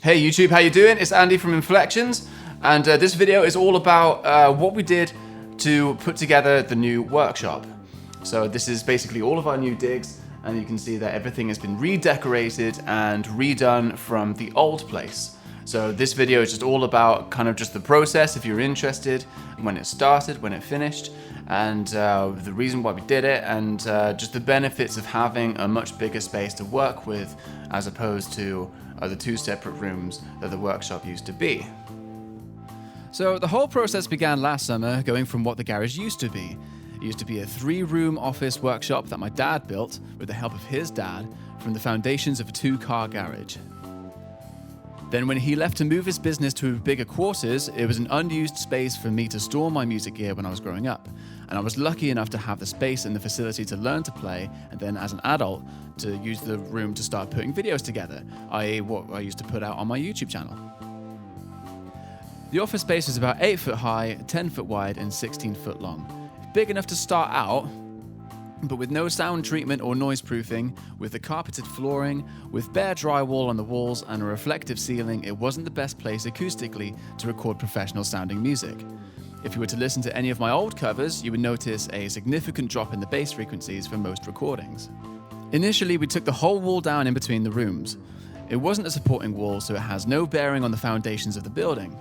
Hey YouTube, how you doing? It's Andy from Inflections, and this video is all about what we did to put together the new workshop. So this is basically all of our new digs, and you can see that everything has been redecorated and redone from the old place. So this video is just all about kind of just the process, if you're interested, when it started, when it finished, and the reason why we did it, and just the benefits of having a much bigger space to work with as opposed to the two separate rooms that the workshop used to be. So the whole process began last summer, going from what the garage used to be. It used to be a 3-room office workshop that my dad built with the help of his dad from the foundations of a 2-car garage. Then when he left to move his business to bigger quarters, it was an unused space for me to store my music gear when I was growing up. And I was lucky enough to have the space and the facility to learn to play, and then as an adult, to use the room to start putting videos together, i.e. what I used to put out on my YouTube channel. The office space was about 8 foot high, 10 foot wide, and 16 foot long. Big enough to start out, but with no sound treatment or noise proofing, with the carpeted flooring, with bare drywall on the walls and a reflective ceiling, it wasn't the best place acoustically to record professional sounding music. If you were to listen to any of my old covers, you would notice a significant drop in the bass frequencies for most recordings. Initially, we took the whole wall down in between the rooms. It wasn't a supporting wall, so it has no bearing on the foundations of the building.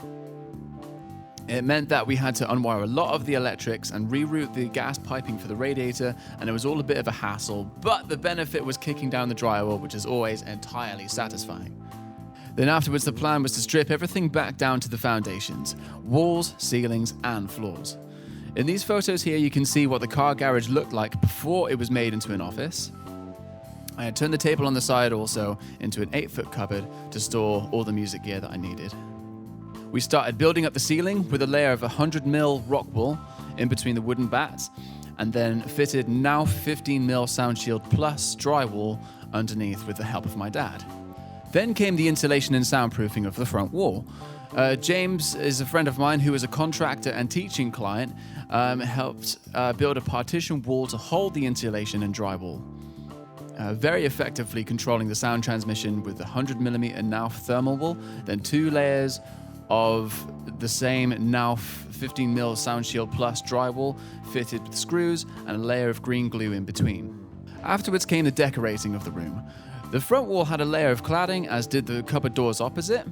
It meant that we had to unwire a lot of the electrics and reroute the gas piping for the radiator, and it was all a bit of a hassle, but the benefit was kicking down the drywall, which is always entirely satisfying. Then afterwards, the plan was to strip everything back down to the foundations, walls, ceilings, and floors. In these photos here, you can see what the car garage looked like before it was made into an office. I had turned the table on the side also into an 8-foot cupboard to store all the music gear that I needed. We started building up the ceiling with a layer of 100mm rock wool in between the wooden bats, and then fitted now 15mm SoundShield Plus drywall underneath with the help of my dad. Then came the insulation and soundproofing of the front wall. James is a friend of mine who is a contractor and teaching client, helped build a partition wall to hold the insulation and drywall. Very effectively controlling the sound transmission with the 100mm Nauf thermal wool, then 2 layers of the same Nauf 15mm SoundShield Plus drywall fitted with screws and a layer of green glue in between. Afterwards came the decorating of the room. The front wall had a layer of cladding, as did the cupboard doors opposite.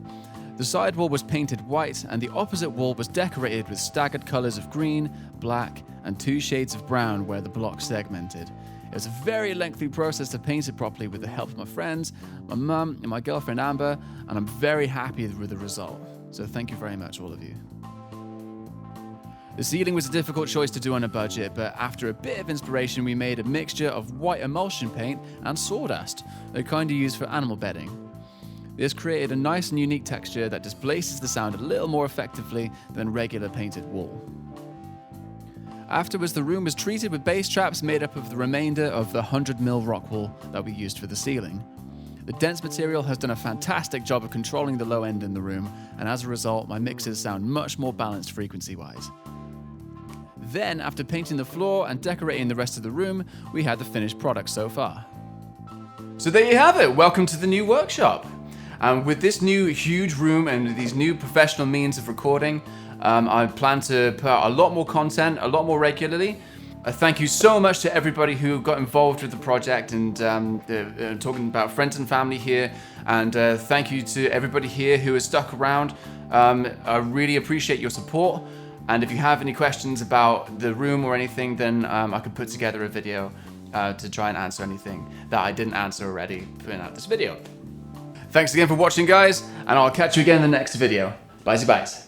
The side wall was painted white, and the opposite wall was decorated with staggered colors of green, black, and 2 shades of brown where the block segmented. It was a very lengthy process to paint it properly with the help of my friends, my mum, and my girlfriend Amber, and I'm very happy with the result. So thank you very much, all of you. The ceiling was a difficult choice to do on a budget, but after a bit of inspiration, we made a mixture of white emulsion paint and sawdust, the kind you use for animal bedding. This created a nice and unique texture that displaces the sound a little more effectively than regular painted wool. Afterwards, the room was treated with bass traps made up of the remainder of the 100mm rock wool that we used for the ceiling. The dense material has done a fantastic job of controlling the low end in the room, and as a result, my mixes sound much more balanced frequency-wise. Then, after painting the floor and decorating the rest of the room, we had the finished product so far. So there you have it, welcome to the new workshop. With this new huge room and these new professional means of recording, I plan to put out a lot more content, a lot more regularly. Thank you so much to everybody who got involved with the project, and talking about friends and family here, and thank you to everybody here who has stuck around. I really appreciate your support, and if you have any questions about the room or anything, then I could put together a video to try and answer anything that I didn't answer already putting out this video. Thanks again for watching, guys, and I'll catch you again in the next video. Bye-bye.